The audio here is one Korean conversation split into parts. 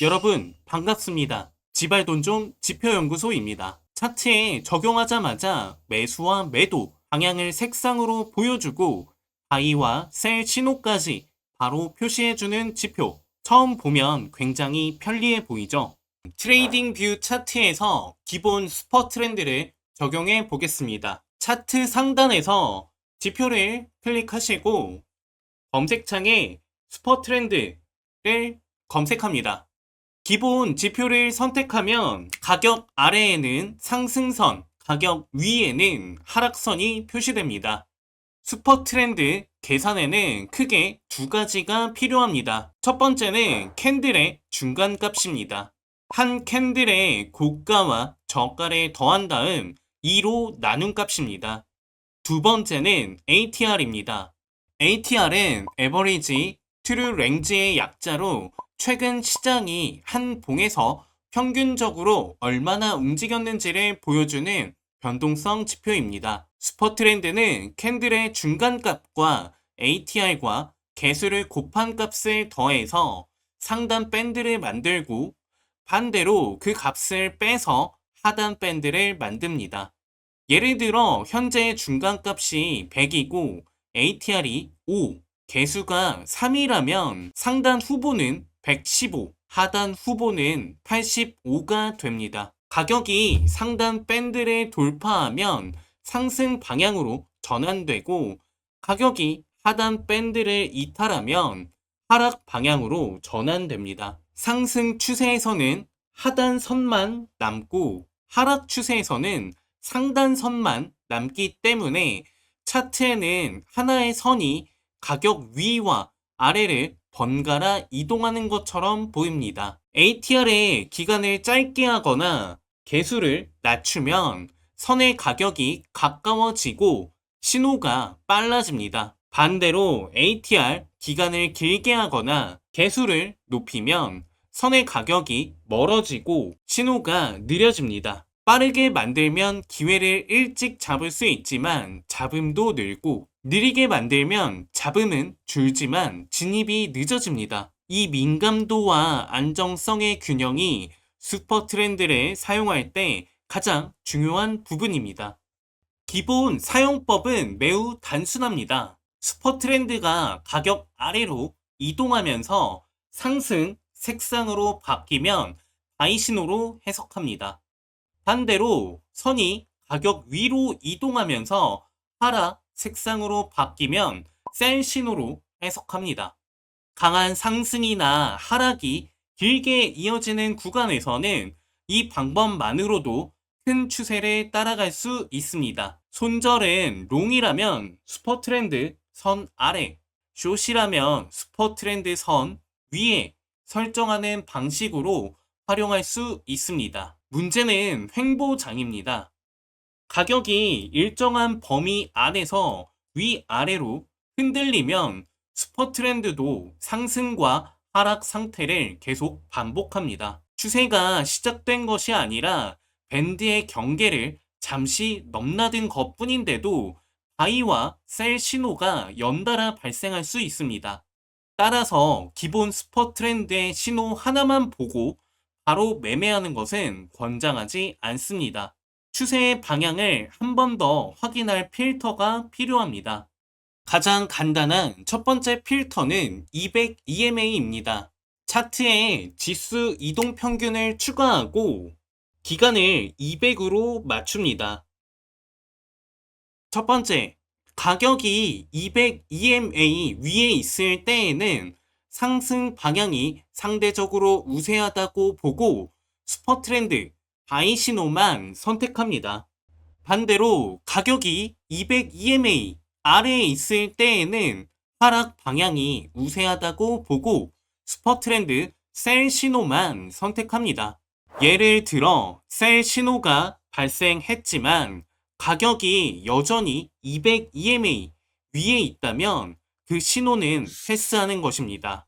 여러분 반갑습니다. 지발돈종 지표연구소입니다. 차트에 적용하자마자 매수와 매도 방향을 색상으로 보여주고 바이와 셀 신호까지 바로 표시해주는 지표. 처음 보면 굉장히 편리해 보이죠? 트레이딩 뷰 차트에서 기본 스퍼 트렌드를 적용해 보겠습니다. 차트 상단에서 지표를 클릭하시고 검색창에 스퍼 트렌드를 검색합니다. 기본 지표를 선택하면 가격 아래에는 상승선, 가격 위에는 하락선이 표시됩니다. 슈퍼 트렌드 계산에는 크게 두 가지가 필요합니다. 첫 번째는 캔들의 중간 값입니다. 한 캔들의 고가와 저가를 더한 다음 2로 나눈 값입니다. 두 번째는 ATR입니다. ATR은 Average True Range의 약자로 최근 시장이 한 봉에서 평균적으로 얼마나 움직였는지를 보여주는 변동성 지표입니다. 슈퍼 트렌드는 캔들의 중간값과 ATR과 개수를 곱한 값을 더해서 상단 밴드를 만들고 반대로 그 값을 빼서 하단 밴드를 만듭니다. 예를 들어 현재 중간값이 100이고 ATR이 5, 개수가 3이라면 상단 후보는 115, 하단 후보는 85가 됩니다. 가격이 상단 밴드를 돌파하면 상승 방향으로 전환되고 가격이 하단 밴드를 이탈하면 하락 방향으로 전환됩니다. 상승 추세에서는 하단 선만 남고 하락 추세에서는 상단 선만 남기 때문에 차트에는 하나의 선이 가격 위와 아래를 번갈아 이동하는 것처럼 보입니다. ATR의 기간을 짧게 하거나 개수를 낮추면 선의 가격이 가까워지고 신호가 빨라집니다. 반대로 ATR 기간을 길게 하거나 개수를 높이면 선의 가격이 멀어지고 신호가 느려집니다. 빠르게 만들면 기회를 일찍 잡을 수 있지만 잡음도 늘고 느리게 만들면 잡음은 줄지만 진입이 늦어집니다. 이 민감도와 안정성의 균형이 슈퍼 트렌드를 사용할 때 가장 중요한 부분입니다. 기본 사용법은 매우 단순합니다. 슈퍼 트렌드가 가격 아래로 이동하면서 상승 색상으로 바뀌면 바이 신호로 해석합니다. 반대로 선이 가격 위로 이동하면서 하락 색상으로 바뀌면 셀 신호로 해석합니다. 강한 상승이나 하락이 길게 이어지는 구간에서는 이 방법만으로도 큰 추세를 따라갈 수 있습니다. 손절은 롱이라면 슈퍼 트렌드 선 아래, 숏이라면 슈퍼 트렌드 선 위에 설정하는 방식으로 활용할 수 있습니다. 문제는 횡보장입니다. 가격이 일정한 범위 안에서 위아래로 흔들리면 슈퍼 트렌드도 상승과 하락 상태를 계속 반복합니다. 추세가 시작된 것이 아니라 밴드의 경계를 잠시 넘나든 것뿐인데도 바이와 셀 신호가 연달아 발생할 수 있습니다. 따라서 기본 슈퍼 트렌드의 신호 하나만 보고 바로 매매하는 것은 권장하지 않습니다. 추세의 방향을 한 번 더 확인할 필터가 필요합니다. 가장 간단한 첫 번째 필터는 200 EMA입니다. 차트에 지수 이동 평균을 추가하고 기간을 200으로 맞춥니다. 첫 번째, 가격이 200 EMA 위에 있을 때에는 상승 방향이 상대적으로 우세하다고 보고 슈퍼 트렌드 바이 신호만 선택합니다. 반대로 가격이 200 EMA 아래에 있을 때에는 하락 방향이 우세하다고 보고 슈퍼 트렌드 셀 신호만 선택합니다. 예를 들어 셀 신호가 발생했지만 가격이 여전히 200 EMA 위에 있다면 그 신호는 패스하는 것입니다.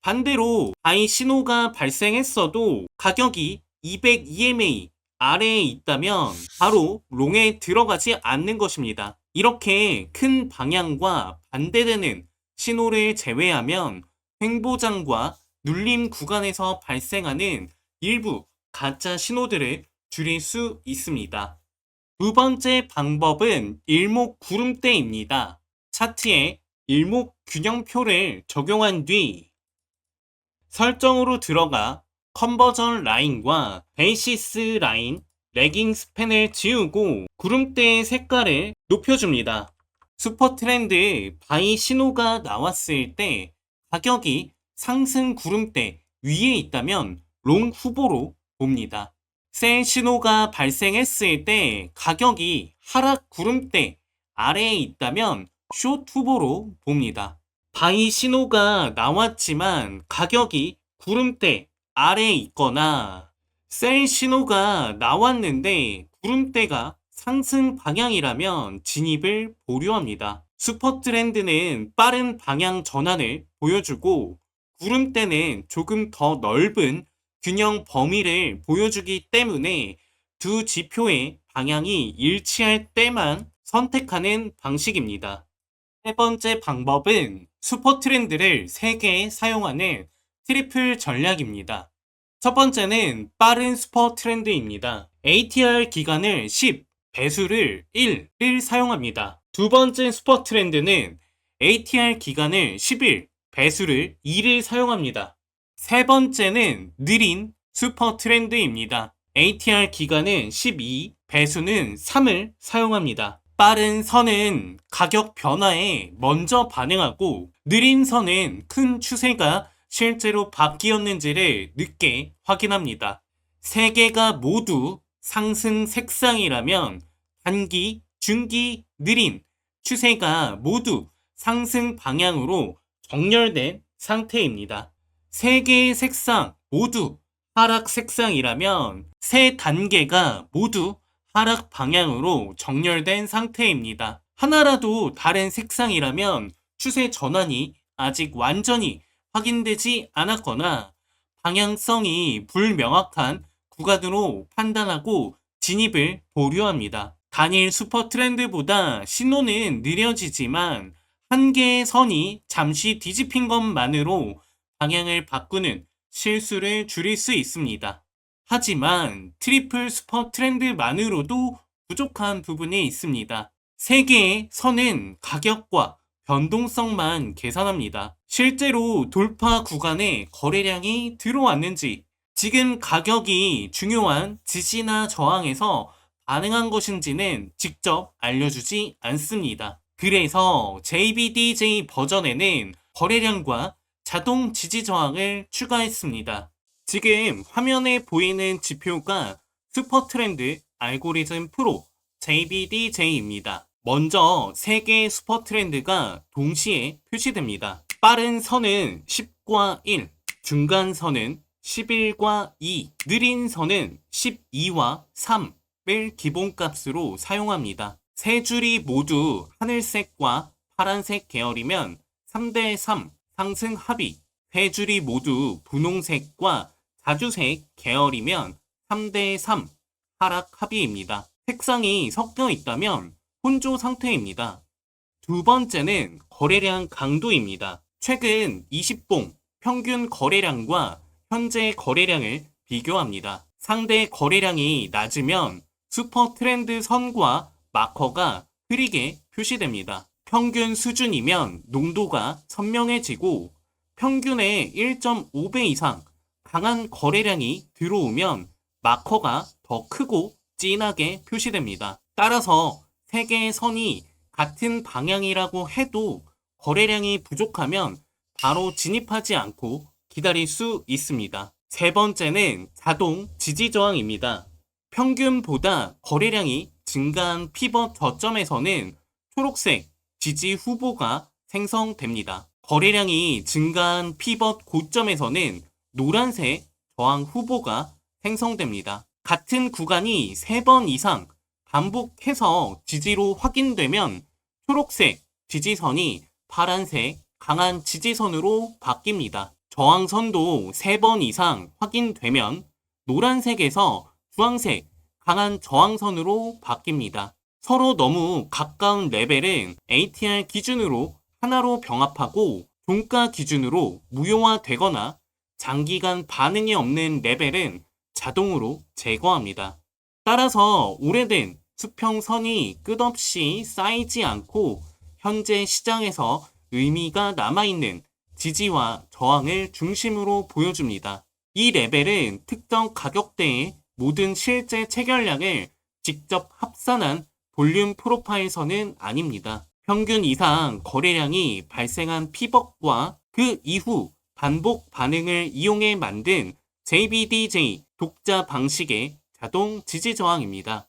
반대로 바이 신호가 발생했어도 가격이 200 EMA 아래에 있다면 바로 롱에 들어가지 않는 것입니다. 이렇게 큰 방향과 반대되는 신호를 제외하면 횡보장과 눌림 구간에서 발생하는 일부 가짜 신호들을 줄일 수 있습니다. 두 번째 방법은 일목 구름대입니다. 차트에 일목 균형표를 적용한 뒤 설정으로 들어가 컨버전 라인과 베이시스 라인, 레깅 스팬을 지우고 구름대의 색깔을 높여줍니다. 슈퍼 트렌드 바이 신호가 나왔을 때 가격이 상승 구름대 위에 있다면 롱 후보로 봅니다. 셀 신호가 발생했을 때 가격이 하락 구름대 아래에 있다면 숏 후보로 봅니다. 바이 신호가 나왔지만 가격이 구름대 아래에 있거나 셀 신호가 나왔는데 구름대가 상승 방향이라면 진입을 보류합니다. 슈퍼 트렌드는 빠른 방향 전환을 보여주고 구름대는 조금 더 넓은 균형 범위를 보여주기 때문에 두 지표의 방향이 일치할 때만 선택하는 방식입니다. 세 번째 방법은 슈퍼 트렌드를 3개 사용하는 트리플 전략입니다. 첫 번째는 빠른 슈퍼 트렌드입니다. ATR 기간을 10, 배수를 1을 사용합니다. 두 번째 슈퍼 트렌드는 ATR 기간을 11, 배수를 2를 사용합니다. 세 번째는 느린 슈퍼 트렌드입니다. ATR 기간은 12, 배수는 3을 사용합니다. 빠른 선은 가격 변화에 먼저 반응하고 느린 선은 큰 추세가 실제로 바뀌었는지를 늦게 확인합니다. 세 개가 모두 상승 색상이라면 단기, 중기, 느린 추세가 모두 상승 방향으로 정렬된 상태입니다. 세 개의 색상 모두 하락 색상이라면 세 단계가 모두 하락 방향으로 정렬된 상태입니다. 하나라도 다른 색상이라면 추세 전환이 아직 완전히 확인되지 않았거나 방향성이 불명확한 구간으로 판단하고 진입을 보류합니다. 단일 슈퍼 트렌드보다 신호는 느려지지만 한 개의 선이 잠시 뒤집힌 것만으로 방향을 바꾸는 실수를 줄일 수 있습니다. 하지만 트리플 슈퍼 트렌드만으로도 부족한 부분이 있습니다. 3개의 선은 가격과 변동성만 계산합니다. 실제로 돌파 구간에 거래량이 들어왔는지, 지금 가격이 중요한 지지나 저항에서 반응한 것인지는 직접 알려주지 않습니다. 그래서 JBDJ 버전에는 거래량과 자동 지지 저항을 추가했습니다. 지금 화면에 보이는 지표가 슈퍼 트렌드 알고리즘 프로 JBDJ입니다. 먼저 3개의 슈퍼 트렌드가 동시에 표시됩니다. 빠른 선은 10과 1, 중간 선은 11과 2, 느린 선은 12와 3을 기본값으로 사용합니다. 세 줄이 모두 하늘색과 파란색 계열이면 3대3 상승 합의, 세 줄이 모두 분홍색과 자주색 계열이면 3대3 하락 합의입니다. 색상이 섞여 있다면 혼조 상태입니다. 두 번째는 거래량 강도입니다. 최근 20봉 평균 거래량과 현재 거래량을 비교합니다. 상대 거래량이 낮으면 슈퍼 트렌드 선과 마커가 흐리게 표시됩니다. 평균 수준이면 농도가 선명해지고 평균의 1.5배 이상 강한 거래량이 들어오면 마커가 더 크고 진하게 표시됩니다. 따라서 3개의 선이 같은 방향이라고 해도 거래량이 부족하면 바로 진입하지 않고 기다릴 수 있습니다. 세 번째는 자동 지지 저항입니다. 평균보다 거래량이 증가한 피벗 저점에서는 초록색 지지 후보가 생성됩니다. 거래량이 증가한 피벗 고점에서는 노란색 저항 후보가 생성됩니다. 같은 구간이 3번 이상 반복해서 지지로 확인되면 초록색 지지선이 파란색 강한 지지선으로 바뀝니다. 저항선도 3번 이상 확인되면 노란색에서 주황색 강한 저항선으로 바뀝니다. 서로 너무 가까운 레벨은 ATR 기준으로 하나로 병합하고 종가 기준으로 무효화되거나 장기간 반응이 없는 레벨은 자동으로 제거합니다. 따라서 오래된 수평선이 끝없이 쌓이지 않고 현재 시장에서 의미가 남아있는 지지와 저항을 중심으로 보여줍니다. 이 레벨은 특정 가격대의 모든 실제 체결량을 직접 합산한 볼륨 프로파일선은 아닙니다. 평균 이상 거래량이 발생한 피벗과 그 이후 반복 반응을 이용해 만든 JBDJ 독자 방식의 자동 지지 저항입니다.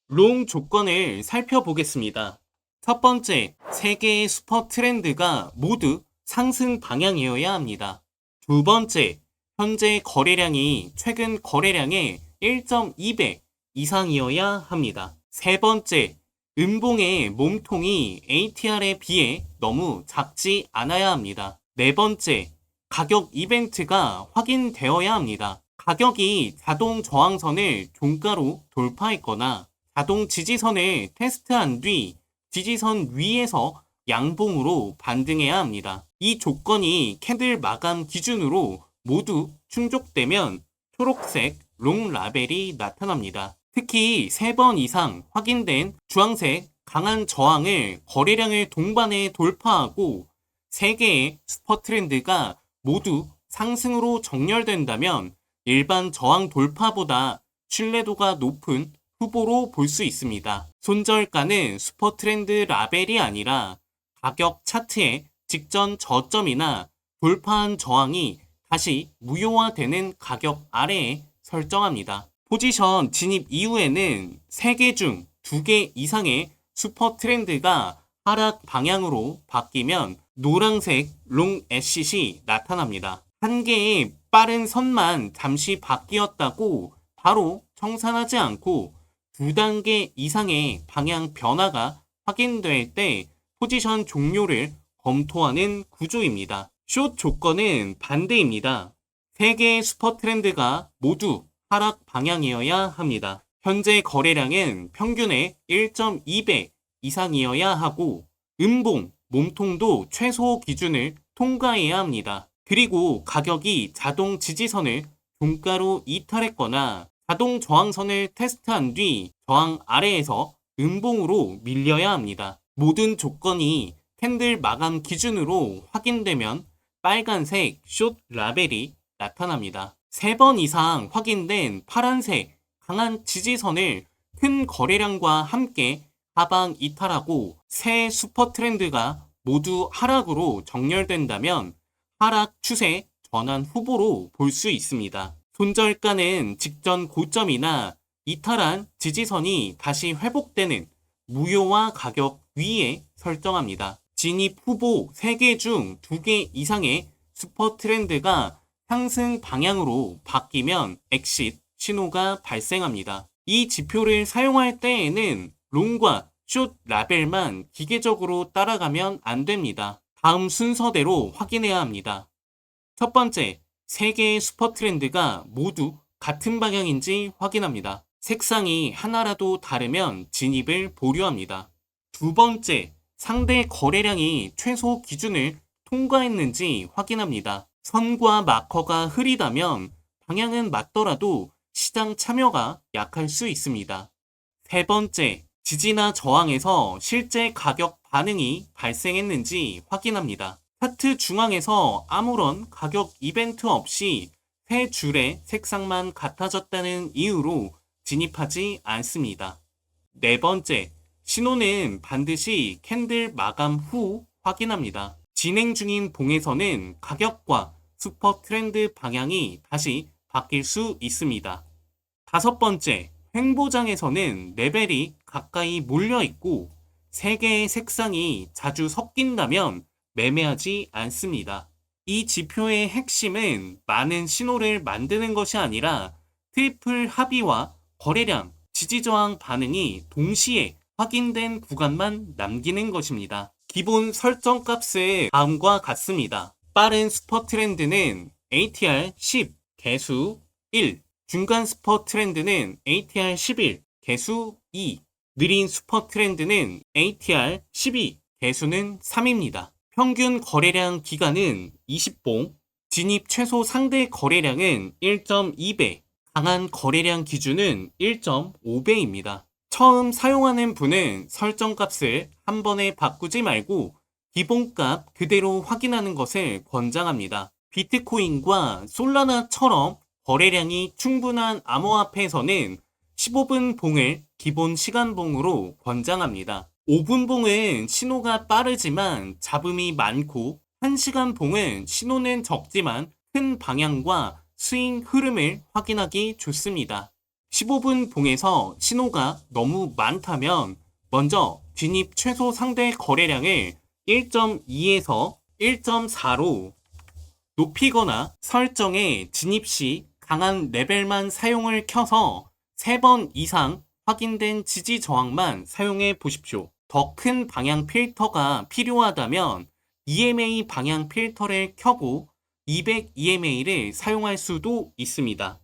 롱 조건을 살펴보겠습니다. 첫 번째, 세 개의 슈퍼 트렌드가 모두 상승 방향이어야 합니다. 두 번째, 현재 거래량이 최근 거래량의 1.2배 이상이어야 합니다. 세 번째, 음봉의 몸통이 ATR에 비해 너무 작지 않아야 합니다. 네 번째, 가격 이벤트가 확인되어야 합니다. 가격이 자동 저항선을 종가로 돌파했거나 자동 지지선을 테스트한 뒤 지지선 위에서 양봉으로 반등해야 합니다. 이 조건이 캔들 마감 기준으로 모두 충족되면 초록색 롱 라벨이 나타납니다. 특히 3번 이상 확인된 주황색 강한 저항을 거래량을 동반해 돌파하고 3개의 슈퍼 트렌드가 모두 상승으로 정렬된다면 일반 저항 돌파보다 신뢰도가 높은 후보로 볼 수 있습니다. 손절가는 슈퍼 트렌드 라벨이 아니라 가격 차트의 직전 저점이나 돌파한 저항이 다시 무효화되는 가격 아래에 설정합니다. 포지션 진입 이후에는 3개 중 2개 이상의 슈퍼 트렌드가 하락 방향으로 바뀌면 노란색 롱 애씰이 나타납니다. 한 개의 빠른 선만 잠시 바뀌었다고 바로 청산하지 않고 2단계 이상의 방향 변화가 확인될 때 포지션 종료를 검토하는 구조입니다. 숏 조건은 반대입니다. 3개의 슈퍼 트렌드가 모두 하락 방향이어야 합니다. 현재 거래량은 평균의 1.2배 이상이어야 하고 음봉, 몸통도 최소 기준을 통과해야 합니다. 그리고 가격이 자동 지지선을 종가로 이탈했거나 자동 저항선을 테스트한 뒤 저항 아래에서 음봉으로 밀려야 합니다. 모든 조건이 캔들 마감 기준으로 확인되면 빨간색 숏 라벨이 나타납니다. 3번 이상 확인된 파란색 강한 지지선을 큰 거래량과 함께 하방 이탈하고 새 슈퍼 트렌드가 모두 하락으로 정렬된다면 하락 추세 전환 후보로 볼 수 있습니다. 손절가는 직전 고점이나 이탈한 지지선이 다시 회복되는 무효화 가격 위에 설정합니다. 진입 후보 3개 중 2개 이상의 슈퍼 트렌드가 상승 방향으로 바뀌면 엑싯 신호가 발생합니다. 이 지표를 사용할 때에는 롱과 숏 라벨만 기계적으로 따라가면 안 됩니다. 다음 순서대로 확인해야 합니다. 첫 번째, 3개의 슈퍼 트렌드가 모두 같은 방향인지 확인합니다. 색상이 하나라도 다르면 진입을 보류합니다. 두 번째, 상대 거래량이 최소 기준을 통과했는지 확인합니다. 선과 마커가 흐리다면 방향은 맞더라도 시장 참여가 약할 수 있습니다. 세 번째, 지지나 저항에서 실제 가격 반응이 발생했는지 확인합니다. 차트 중앙에서 아무런 가격 이벤트 없이 세 줄의 색상만 같아졌다는 이유로 진입하지 않습니다. 네 번째, 신호는 반드시 캔들 마감 후 확인합니다. 진행 중인 봉에서는 가격과 슈퍼 트렌드 방향이 다시 바뀔 수 있습니다. 다섯 번째, 횡보장에서는 레벨이 가까이 몰려있고 3개의 색상이 자주 섞인다면 매매하지 않습니다. 이 지표의 핵심은 많은 신호를 만드는 것이 아니라 트리플 합의와 거래량, 지지저항 반응이 동시에 확인된 구간만 남기는 것입니다. 기본 설정 값은 다음과 같습니다. 빠른 슈퍼 트렌드는 ATR 10, 개수 1, 중간 슈퍼 트렌드는 ATR 11, 개수 2, 느린 슈퍼 트렌드는 ATR 12, 개수는 3입니다. 평균 거래량 기간은 20봉, 진입 최소 상대 거래량은 1.2배, 강한 거래량 기준은 1.5배입니다. 처음 사용하는 분은 설정값을 한 번에 바꾸지 말고 기본값 그대로 확인하는 것을 권장합니다. 비트코인과 솔라나처럼 거래량이 충분한 암호화폐에서는 15분 봉을 기본 시간 봉으로 권장합니다. 5분 봉은 신호가 빠르지만 잡음이 많고 1시간 봉은 신호는 적지만 큰 방향과 스윙 흐름을 확인하기 좋습니다. 15분 봉에서 신호가 너무 많다면 먼저 진입 최소 상대 거래량을 1.2에서 1.4로 높이거나 설정에 진입 시 강한 레벨만 사용을 켜서 3번 이상 확인된 지지 저항만 사용해 보십시오. 더 큰 방향 필터가 필요하다면 EMA 방향 필터를 켜고 200 EMA를 사용할 수도 있습니다.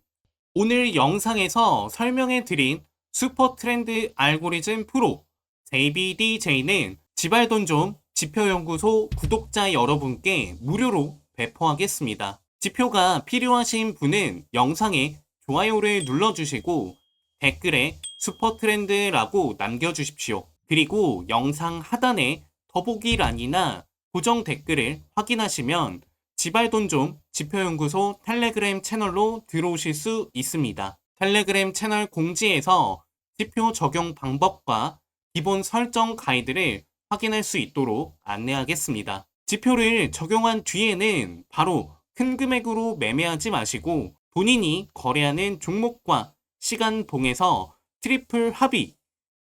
오늘 영상에서 설명해 드린 슈퍼 트렌드 알고리즘 프로 JBDJ는 지발돈 지표연구소 구독자 여러분께 무료로 배포하겠습니다. 지표가 필요하신 분은 영상에 좋아요를 눌러주시고 댓글에 슈퍼 트렌드라고 남겨주십시오. 그리고 영상 하단에 더보기란이나 고정 댓글을 확인하시면 지발돈 지표연구소 텔레그램 채널로 들어오실 수 있습니다. 텔레그램 채널 공지에서 지표 적용 방법과 기본 설정 가이드를 확인할 수 있도록 안내하겠습니다. 지표를 적용한 뒤에는 바로 큰 금액으로 매매하지 마시고 본인이 거래하는 종목과 시간 봉에서 트리플 합의,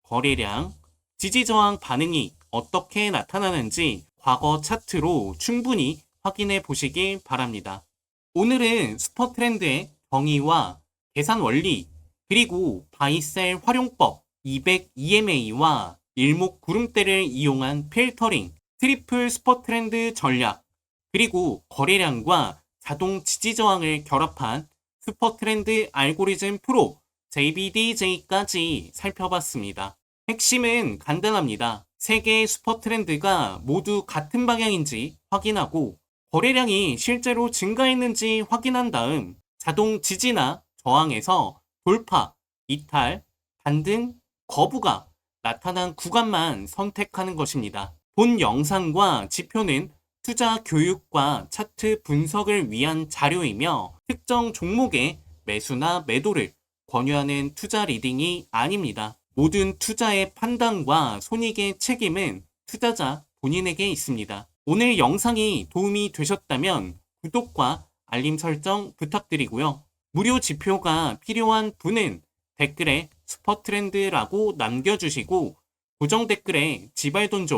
거래량, 지지저항 반응이 어떻게 나타나는지 과거 차트로 충분히 확인해 보시길 바랍니다. 오늘은 슈퍼 트렌드의 정의와 계산 원리, 그리고 바이셀 활용법, 200 EMA와 일목 구름대를 이용한 필터링, 트리플 슈퍼 트렌드 전략, 그리고 거래량과 자동 지지 저항을 결합한 슈퍼 트렌드 알고리즘 프로 JBDJ까지 살펴봤습니다. 핵심은 간단합니다. 세 개의 슈퍼 트렌드가 모두 같은 방향인지 확인하고 거래량이 실제로 증가했는지 확인한 다음 자동 지지나 저항에서 돌파, 이탈, 반등, 거부가 나타난 구간만 선택하는 것입니다. 본 영상과 지표는 투자 교육과 차트 분석을 위한 자료이며 특정 종목의 매수나 매도를 권유하는 투자 리딩이 아닙니다. 모든 투자의 판단과 손익의 책임은 투자자 본인에게 있습니다. 오늘 영상이 도움이 되셨다면 구독과 알림 설정 부탁드리고요. 무료 지표가 필요한 분은 댓글에 슈퍼 트렌드라고 남겨주시고 고정 댓글에 지발돈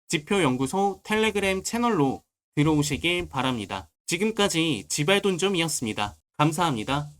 지표연구소 텔레그램 채널로 들어오시길 바랍니다. 지금까지 지발돈 이었습니다. 감사합니다.